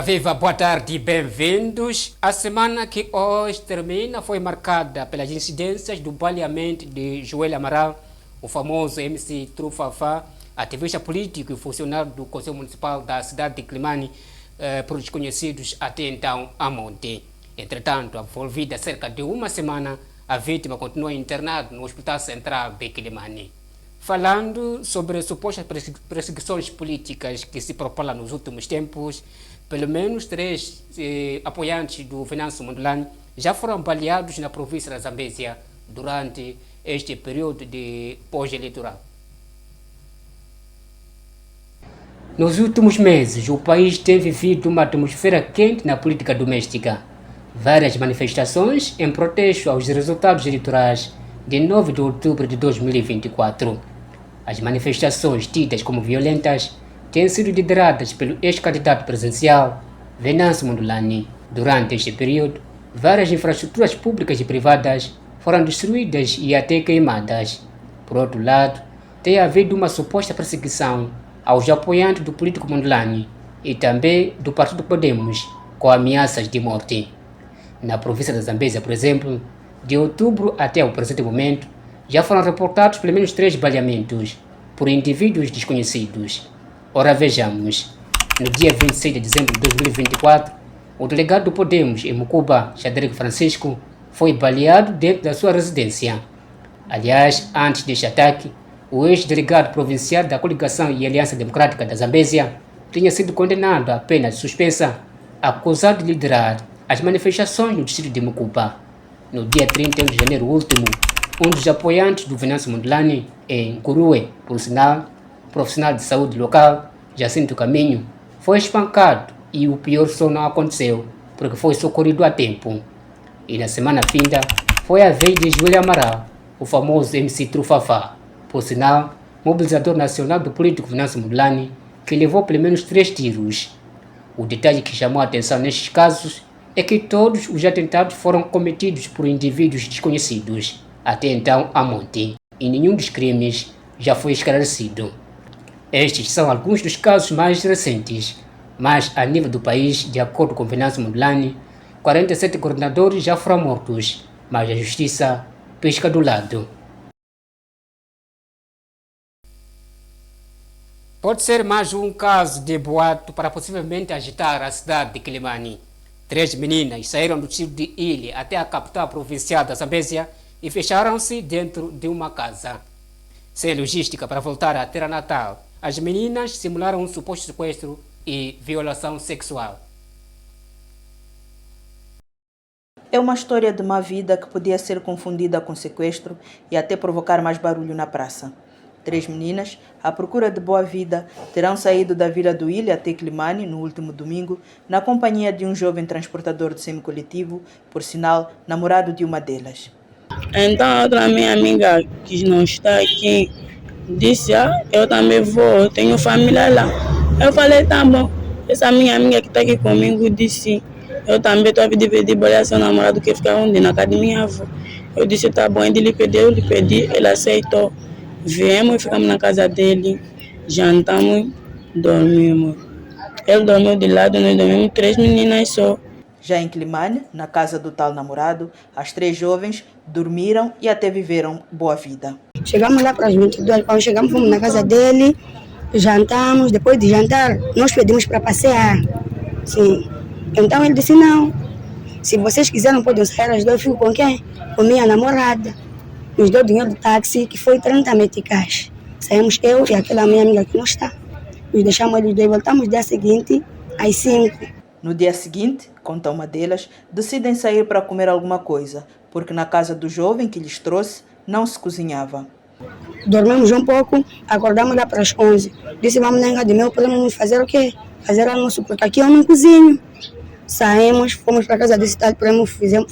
Viva, boa tarde e bem-vindos. A semana que hoje termina foi marcada pelas incidências do baleamento de Joel Amaral, o famoso MC Trufafá, ativista político e funcionário do Conselho Municipal da cidade de Climane, por desconhecidos até então a monte. Entretanto, envolvida há cerca de uma semana, a vítima continua internada no Hospital Central de Climane. Falando sobre supostas perseguições políticas que se propalam nos últimos tempos, pelo menos 3 apoiantes do Venâncio Mondlane já foram baleados na província da Zambésia durante este período de pós-eleitoral. Nos últimos meses, o país tem vivido uma atmosfera quente na política doméstica. Várias manifestações em protesto aos resultados eleitorais de 9 de outubro de 2024. As manifestações tidas como violentas têm sido lideradas pelo ex-candidato presidencial Venâncio Mondlane. Durante este período, várias infraestruturas públicas e privadas foram destruídas e até queimadas. Por outro lado, tem havido uma suposta perseguição aos apoiantes do político Mondlane e também do Partido Podemos, com ameaças de morte. Na província da Zambésia, por exemplo, de outubro até o presente momento, já foram reportados pelo menos 3 baleamentos por indivíduos desconhecidos. Ora, vejamos. No dia 26 de dezembro de 2024, o delegado do Podemos em Mucuba, Xadrego Francisco, foi baleado dentro da sua residência. Aliás, antes deste ataque, o ex-delegado provincial da Coligação e Aliança Democrática da Zambésia tinha sido condenado a pena de suspensa, acusado de liderar as manifestações no distrito de Mucuba. No dia 31 de janeiro último, um dos apoiantes do Venâncio Mondlane em Curue, por sinal, profissional de saúde local, Jacinto Caminho, foi espancado e o pior só não aconteceu, porque foi socorrido a tempo. E na semana finda, foi a vez de Joel Amaral, o famoso MC Trufafá, por sinal, mobilizador nacional do político Venâncio Mondlane, que levou pelo menos 3 tiros. O detalhe que chamou a atenção nestes casos é que todos os atentados foram cometidos por indivíduos desconhecidos, até então a monte, e nenhum dos crimes já foi esclarecido. Estes são alguns dos casos mais recentes, mas a nível do país, de acordo com Venâncio Mondlane, 47 coordenadores já foram mortos, mas a justiça pisca do lado. Pode ser mais um caso de boato para possivelmente agitar a cidade de Climane. 3 meninas saíram do distrito de Ilhe até a capital provincial da Zambésia e fecharam-se dentro de uma casa. Sem logística para voltar à terra natal, as meninas simularam um suposto sequestro e violação sexual. É uma história de má vida que podia ser confundida com sequestro e até provocar mais barulho na praça. 3 meninas, à procura de boa vida, terão saído da Vila do Ilha até Climane no último domingo, na companhia de um jovem transportador de semicoletivo, por sinal, namorado de uma delas. Então, outra minha amiga que não está aqui disse: eu também vou, eu tenho família lá. Eu falei: tá bom. Essa minha amiga que está aqui comigo disse: eu também estou a pedir boleia seu namorado que fica onde? Na casa de minha avó. Eu disse: tá bom. Ele lhe pediu, eu lhe pedi, ele aceitou. Viemos e ficamos na casa dele, jantamos, dormimos. Ele dormiu de lado, nós dormimos 3 meninas só. Já em Climane, na casa do tal namorado, as 3 jovens dormiram e até viveram boa vida. Chegamos lá para as 22, quando chegamos fomos na casa dele, jantamos, depois de jantar nós pedimos para passear. Sim. Então ele disse: não, se vocês quiserem podem sair as 2, eu fico com quem? Com minha namorada. Nos deu dinheiro do táxi, que foi 30 meticais. Saímos eu e aquela minha amiga que não está. Nos deixamos eles 2, voltamos no dia seguinte, às 5. No dia seguinte, conta uma delas, decidem sair para comer alguma coisa, porque na casa do jovem que lhes trouxe não se cozinhava. Dormimos um pouco, acordamos lá para as 11. Disse: vamos na casa de meu, podemos fazer o quê? Fazer almoço, porque aqui eu não cozinho. Saímos, fomos para a casa desse tal primo,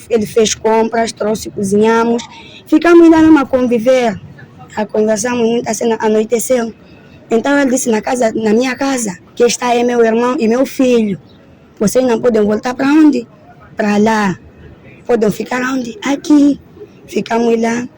ele fez compras, trouxe, cozinhamos. Ficamos lá mesmo a conviver, a conversamos muito, assim, anoiteceu. Então ele disse: na minha casa, que está aí meu irmão e meu filho. Vocês não podem voltar para onde? Para lá. Podem ficar onde? Aqui. Ficamos lá,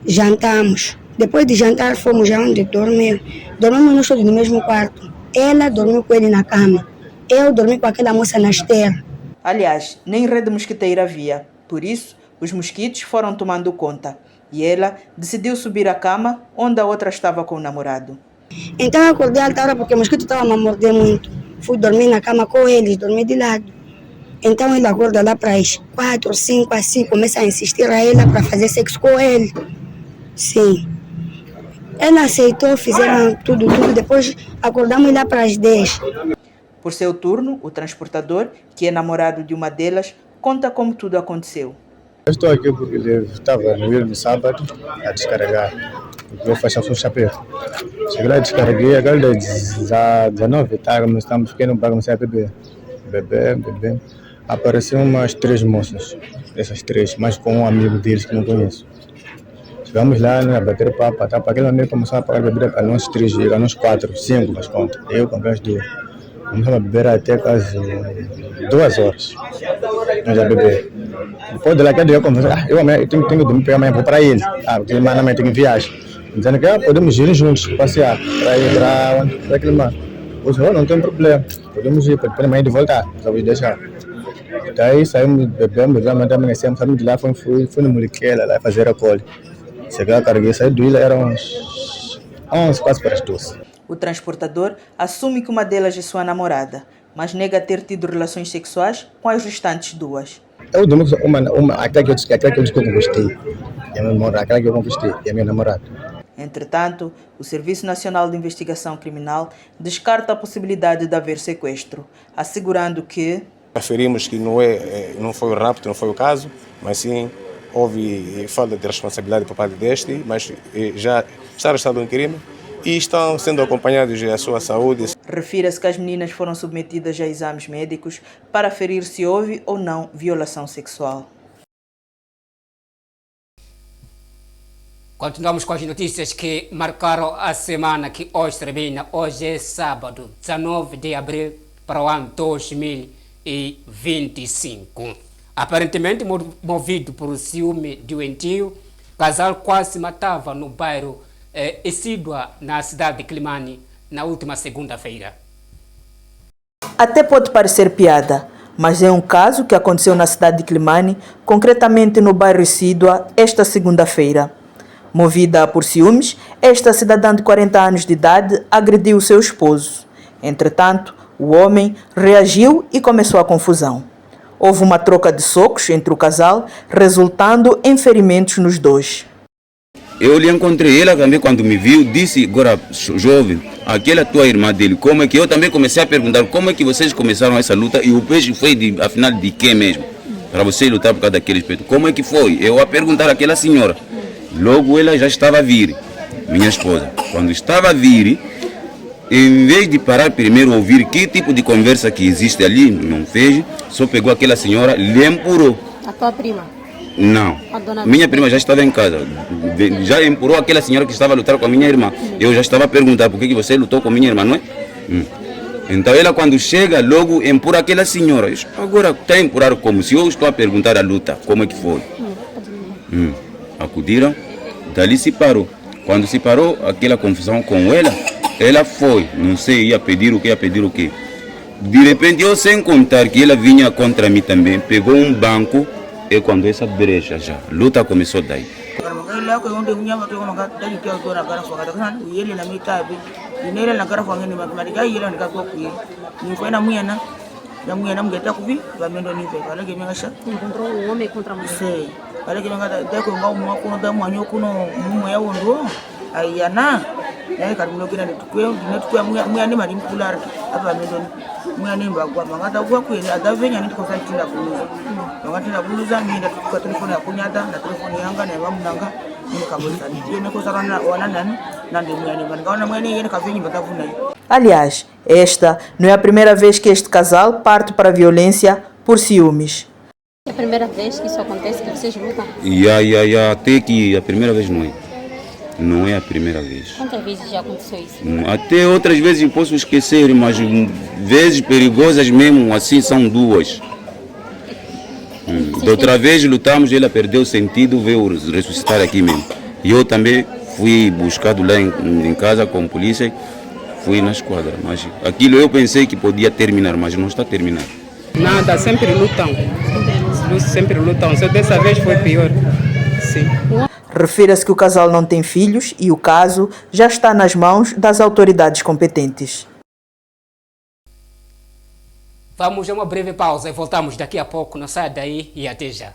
jantamos. Depois de jantar, fomos aonde dormir. Dormimos nós todos no mesmo quarto. Ela dormiu com ele na cama. Eu dormi com aquela moça na esteira. Aliás, nem rede mosquiteira havia. Por isso, os mosquitos foram tomando conta. E ela decidiu subir à cama onde a outra estava com o namorado. Então eu acordei alta hora porque o mosquito estava a me morder muito. Fui dormir na cama com eles, dormi de lado. Então ele acorda lá para as 4, 5, assim, começa a insistir a ela para fazer sexo com ele. Sim. Ela aceitou, fizeram tudo. Depois acordamos lá para as 10. Por seu turno, o transportador, que é namorado de uma delas, conta como tudo aconteceu. Eu estou aqui porque ele estava no ir no sábado a descarregar. Eu faço um chapéu. Cheguei lá, descarreguei, agora já 19 tá, estamos pequenos para começar a beber. Beber. Apareceram umas 3 moças, essas 3, mas com um amigo deles que não conheço. Chegamos lá, a bater papo, para aquele amigo começar a pagar bebida para nós 3, para nós 4, 5, mas conta. Eu comprei as 2. Começamos a beber até quase 2 horas. Nós já bebemos. Depois de lá que eu conversar, eu tenho que dormir para amanhã, vou para ele. Porque ele amanhã tem viagem. Dizendo que podemos ir juntos, passear, para ir para aquele mar. Eu disse, não tem problema, podemos ir, para amanhã de voltar, só vou deixar. Daí saímos, bebemos, amanhecemos, saímos de lá, fui no Muriquela, lá fazer a cole. Cheguei a carregar, saí do ilha, eram uns 11, quase para as 12. O transportador assume que uma delas é sua namorada, mas nega ter tido relações sexuais com as restantes 2. Eu dormi com aquela que eu disse que eu conquistei. Aquela que eu conquistei, é a minha namorada. Entretanto, o Serviço Nacional de Investigação Criminal descarta a possibilidade de haver sequestro, assegurando que aferimos que não foi o rapto, não foi o caso, mas sim houve falta de responsabilidade por parte deste, mas já está arrestado um crime e estão sendo acompanhados a sua saúde. Refira-se que as meninas foram submetidas a exames médicos para aferir se houve ou não violação sexual. Continuamos com as notícias que marcaram a semana que hoje termina. Hoje é sábado, 19 de abril para o ano 2025. Aparentemente movido por um ciúme doentio, o casal quase se matava no bairro Exídua, na cidade de Climane, na última segunda-feira. Até pode parecer piada, mas é um caso que aconteceu na cidade de Climane, concretamente no bairro Exídua, esta segunda-feira. Movida por ciúmes, esta cidadã de 40 anos de idade agrediu seu esposo. Entretanto, o homem reagiu e começou a confusão. Houve uma troca de socos entre o casal, resultando em ferimentos nos dois. Eu lhe encontrei, ela também quando me viu, disse, agora jovem, aquela tua irmã dele, como é que eu também comecei a perguntar, como é que vocês começaram essa luta e o beijo foi afinal de quem mesmo? Para você lutar por causa daquele respeito. Como é que foi? Eu a perguntar àquela senhora. Logo ela já estava a vir, minha esposa. Quando estava a vir, em vez de parar primeiro a ouvir que tipo de conversa que existe ali, não fez, só pegou aquela senhora, lhe empurrou. A tua prima? Não. Minha prima já estava em casa. Já empurrou aquela senhora que estava a lutar com a minha irmã. Eu já estava a perguntar por que você lutou com a minha irmã, não é? Então ela quando chega, logo empurra aquela senhora. Agora está a empurrar como? Se eu estou a perguntar a luta, como é que foi? Acudiram, dali se parou. Quando se parou, aquela confusão com ela, ela foi, não sei, ia pedir o que. De repente, eu sem contar que ela vinha contra mim também, pegou um banco, e quando essa brecha já, a luta começou daí. Encontrou um homem contra a mulher. Kale kima ngata deko ngau mwa kuno da mwanyo kuno mumu ya wondo ayana ya karulo kina tukwe mwa ne mari mpular apa mendo mwa ne mbagwa ngata kwa ku ya da venya ni ko sa tinda kuluza ngata na kuluza minda kwa telefoni ya kunyata na telefoni yanga na bamunanga ni kabisa ni ne ko sarana wana nani na ndi mwa ne ngana mwa ne yene ka venyi batavuna. Aliás, esta não é a primeira vez que este casal parte para a violência por ciúmes. É a primeira vez que isso acontece, que vocês lutam? Até que a primeira vez não é. Não é a primeira vez. Quantas vezes já aconteceu isso? Até outras vezes posso esquecer, mas vezes perigosas mesmo, assim são 2. Da outra vez lutamos, ela perdeu o sentido, veio ressuscitar aqui mesmo. E eu também fui buscado lá em casa com a polícia. fui na esquadra, mas aquilo eu pensei que podia terminar, mas não está terminado. Nada, sempre lutam. Sempre lutam, só dessa vez foi pior. Sim. Refira-se que o casal não tem filhos e o caso já está nas mãos das autoridades competentes. Vamos a uma breve pausa e voltamos daqui a pouco. Não saia daí e até já.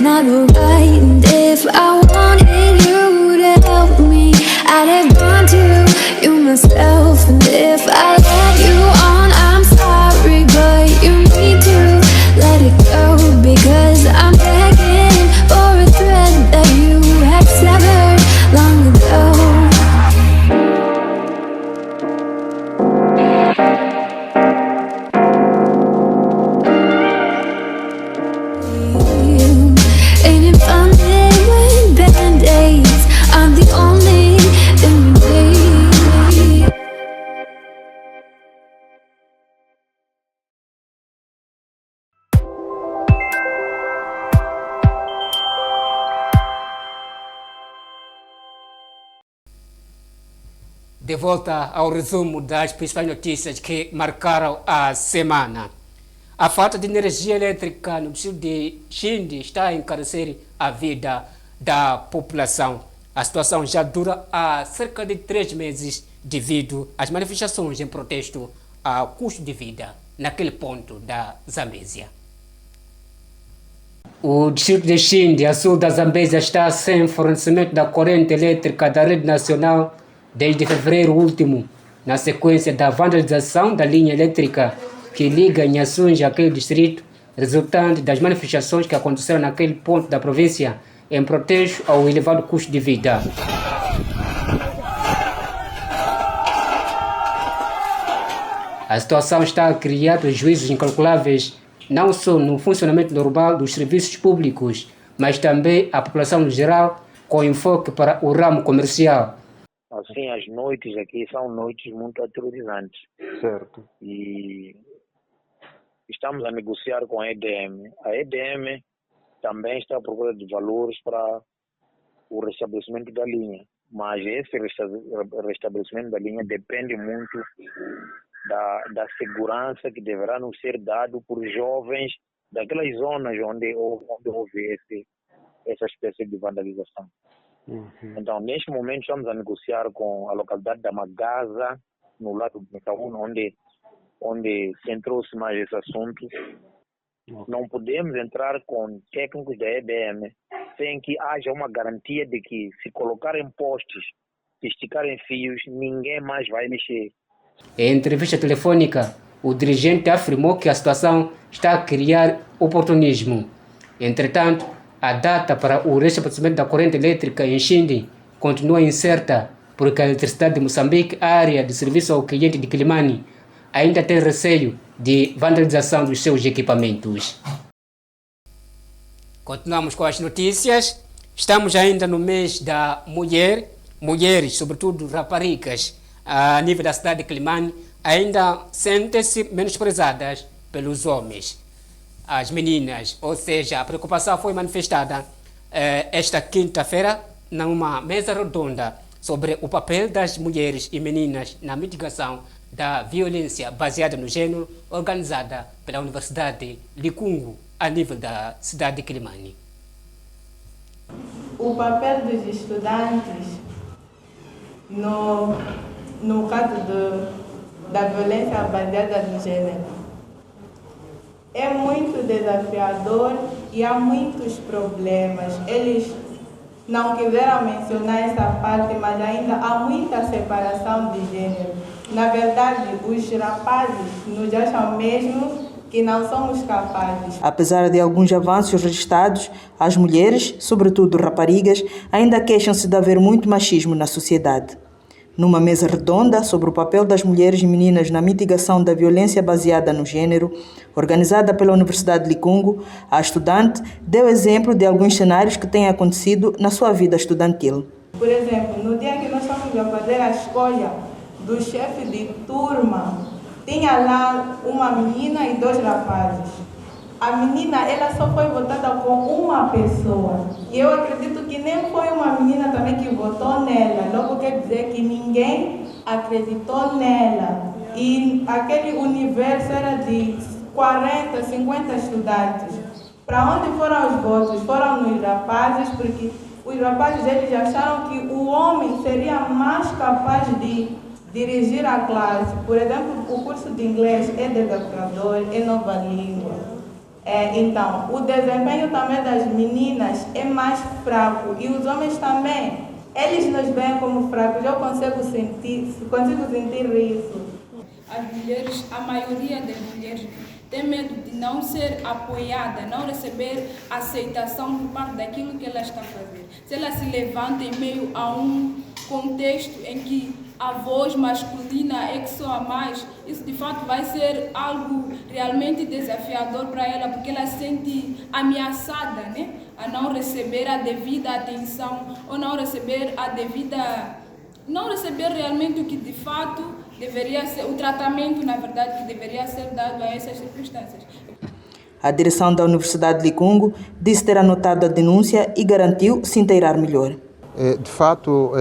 Not alright, and if I wanted you to help me, I'd have gone to you myself. And if I let you on, I'm sorry, but you need to let it go, because I'm begging for a thread that you had severed long ago. De volta ao resumo das principais notícias que marcaram a semana. A falta de energia elétrica no distrito de Xindi está a encarecer a vida da população. A situação já dura há cerca de 3 meses devido às manifestações em protesto ao custo de vida naquele ponto da Zambésia. O distrito de Xindi, a sul da Zambésia, está sem fornecimento da corrente elétrica da rede nacional desde fevereiro último, na sequência da vandalização da linha elétrica que liga Nhaçunja àquele distrito, resultante das manifestações que aconteceram naquele ponto da província em protesto ao elevado custo de vida. A situação está a criar prejuízos incalculáveis não só no funcionamento normal dos serviços públicos, mas também à população no geral, com enfoque para o ramo comercial. Assim, as noites aqui são noites muito aterrorizantes. Certo. E estamos a negociar com a EDM. A EDM também está à procura de valores para o restabelecimento da linha. Mas esse restabelecimento da linha depende muito da segurança que deverá nos ser dado por jovens daquelas zonas onde houve essa espécie de vandalização. Então, neste momento, estamos a negociar com a localidade da Magaza, no lado de Metaúna, onde centrou-se mais esse assunto. Não podemos entrar com técnicos da EDM sem que haja uma garantia de que, se colocarem postes, se esticarem fios, ninguém mais vai mexer. Em entrevista telefônica, o dirigente afirmou que a situação está a criar oportunismo. Entretanto, a data para o restabelecimento da corrente elétrica em Xindi continua incerta, porque a Eletricidade de Moçambique, a área de serviço ao cliente de Quilimani, ainda tem receio de vandalização dos seus equipamentos. Continuamos com as notícias. Estamos ainda no mês da mulher. Mulheres, sobretudo raparigas, a nível da cidade de Quilimani, ainda sentem-se menosprezadas pelos homens. As meninas, ou seja, a preocupação foi manifestada esta quinta-feira numa mesa redonda sobre o papel das mulheres e meninas na mitigação da violência baseada no gênero, organizada pela Universidade Licungo, a nível da cidade de Quilimani. O papel dos estudantes no caso da violência baseada no gênero é muito desafiador e há muitos problemas. Eles não quiseram mencionar essa parte, mas ainda há muita separação de gênero. Na verdade, os rapazes nos acham mesmo que não somos capazes. Apesar de alguns avanços registrados, as mulheres, sobretudo raparigas, ainda queixam-se de haver muito machismo na sociedade. Numa mesa redonda sobre o papel das mulheres e meninas na mitigação da violência baseada no gênero, organizada pela Universidade de Licungo, a estudante deu exemplo de alguns cenários que têm acontecido na sua vida estudantil. Por exemplo, no dia que nós estávamos a fazer a escolha do chefe de turma, tinha lá uma menina e 2 rapazes. A menina, ela só foi votada com uma pessoa. E eu acredito que nem foi uma menina também que votou nela. Logo quer dizer que ninguém acreditou nela. E aquele universo era de 40, 50 estudantes. Para onde foram os votos? Foram nos rapazes, porque os rapazes eles acharam que o homem seria mais capaz de dirigir a classe. Por exemplo, o curso de inglês é desafiador, é nova língua. Então, o desempenho também das meninas é mais fraco e os homens também. Eles nos veem como fracos, eu consigo sentir isso. As mulheres, a maioria das mulheres tem medo de não ser apoiada, não receber aceitação por parte daquilo que ela está a fazer. Se ela se levanta em meio a um contexto em que a voz masculina é que soa mais, isso de fato vai ser algo realmente desafiador para ela, porque ela se sente ameaçada, né? A não receber a devida atenção ou não receber realmente o que de fato deveria ser, o tratamento, na verdade, que deveria ser dado a essas circunstâncias. A direção da Universidade de Licungo disse ter anotado a denúncia e garantiu se inteirar melhor. De fato,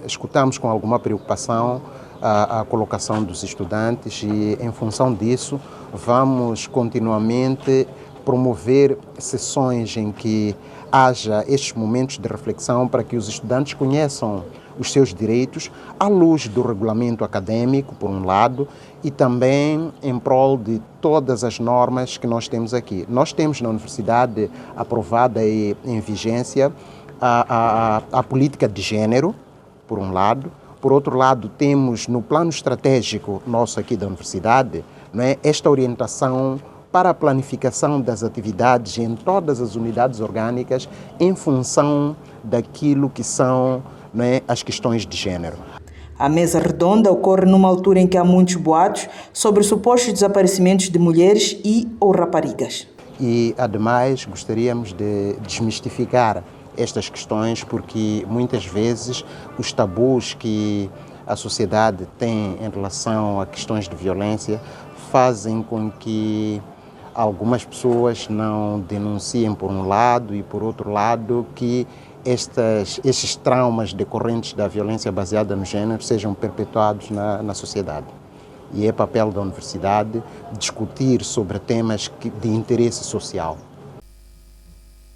escutamos com alguma preocupação a colocação dos estudantes e, em função disso, vamos continuamente promover sessões em que haja estes momentos de reflexão para que os estudantes conheçam os seus direitos à luz do regulamento acadêmico, por um lado, e também em prol de todas as normas que nós temos aqui. Nós temos na universidade aprovada e em vigência a política de gênero, por um lado. Por outro lado, temos no plano estratégico nosso aqui da universidade, esta orientação para a planificação das atividades em todas as unidades orgânicas em função daquilo que são as questões de gênero. A mesa redonda ocorre numa altura em que há muitos boatos sobre supostos desaparecimentos de mulheres ou raparigas. E, ademais, gostaríamos de desmistificar estas questões, porque muitas vezes os tabus que a sociedade tem em relação a questões de violência fazem com que algumas pessoas não denunciem por um lado e por outro lado que estes traumas decorrentes da violência baseada no gênero sejam perpetuados na sociedade. E é papel da universidade discutir sobre temas de interesse social.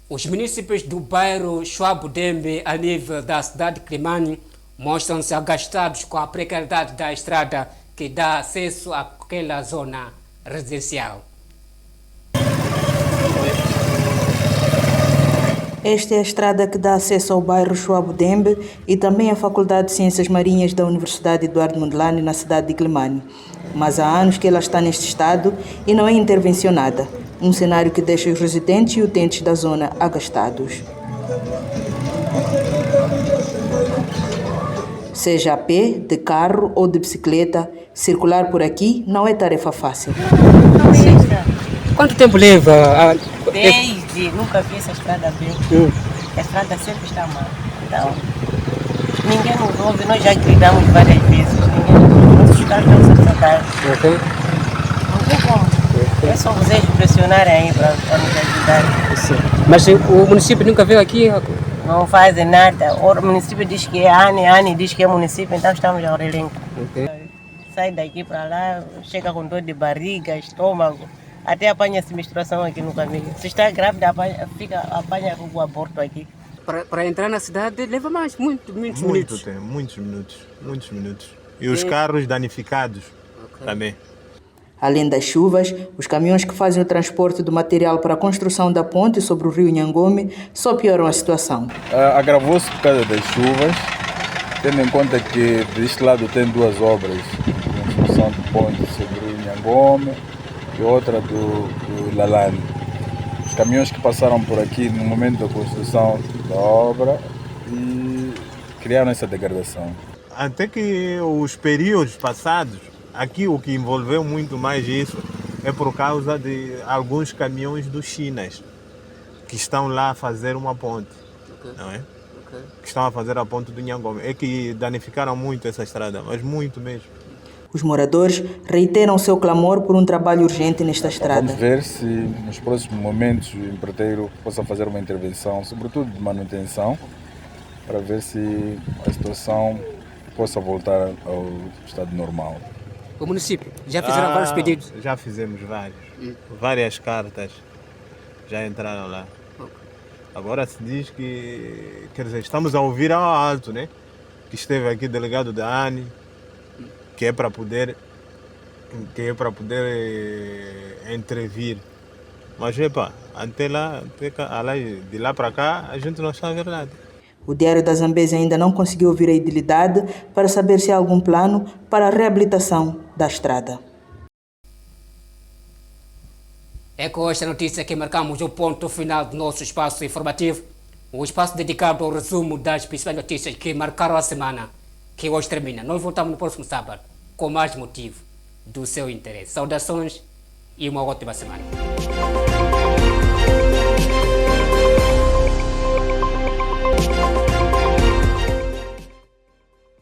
Os municípios do bairro Chuabudembe, a nível da cidade de Climane, mostram-se agastados com a precariedade da estrada que dá acesso àquela zona residencial. Esta é a estrada que dá acesso ao bairro Chuabudembe e também à Faculdade de Ciências Marinhas da Universidade Eduardo Mondlane, na cidade de Climane. Mas há anos que ela está neste estado e não é intervencionada. Um cenário que deixa os residentes e utentes da zona agastados. Seja a pé, de carro ou de bicicleta, circular por aqui não é tarefa fácil. Quanto tempo leva? Desde, nunca vi essa estrada bem. A estrada sempre está mal. Então, ninguém nos ouve, nós já gritamos várias vezes. Nossos carros não são sacados. Não tem como. É só vocês pressionarem aí para nos ajudar. Sim. Mas o município nunca veio aqui? Não fazem nada. O município diz que é Ani diz que é município, então estamos ao relenco. Sai daqui para lá, chega com dor de barriga, estômago, até apanha-se menstruação aqui no caminho. Se está grávida, apanha o aborto aqui. Para entrar na cidade leva mais, muitos minutos. Muitos minutos. E os carros danificados também. Além das chuvas, os caminhões que fazem o transporte do material para a construção da ponte sobre o rio Nhangome só pioram a situação. Agravou-se por causa das chuvas, tendo em conta que deste lado tem 2 obras de construção de ponte sobre o rio Nhangome e outra do Lalane. Os caminhões que passaram por aqui no momento da construção da obra e criaram essa degradação. até que os períodos passados, aqui o que envolveu muito mais isso é por causa de alguns caminhões dos chinas que estão lá a fazer uma ponte, não é? Que estão a fazer a ponte do Nhangome. É que danificaram muito essa estrada, mas muito mesmo. Os moradores reiteram seu clamor por um trabalho urgente nesta estrada. Vamos ver se nos próximos momentos o empreiteiro possa fazer uma intervenção, sobretudo de manutenção, para ver se a situação possa voltar ao estado normal. O município já fizeram vários pedidos? Já fizemos vários. Várias cartas já entraram lá. Agora se diz que, quer dizer, estamos a ouvir ao alto, né? Que esteve aqui o delegado da ANI, que é para poder entrevir. Mas epa, até lá, de lá para cá, a gente não sabe a verdade. O Diário da Zambésia ainda não conseguiu ouvir a idilidade para saber se há algum plano para a reabilitação da estrada. É com esta notícia que marcamos o ponto final do nosso espaço informativo, o espaço dedicado ao resumo das principais notícias que marcaram a semana, que hoje termina. Nós voltamos no próximo sábado com mais motivo do seu interesse. Saudações e uma ótima semana.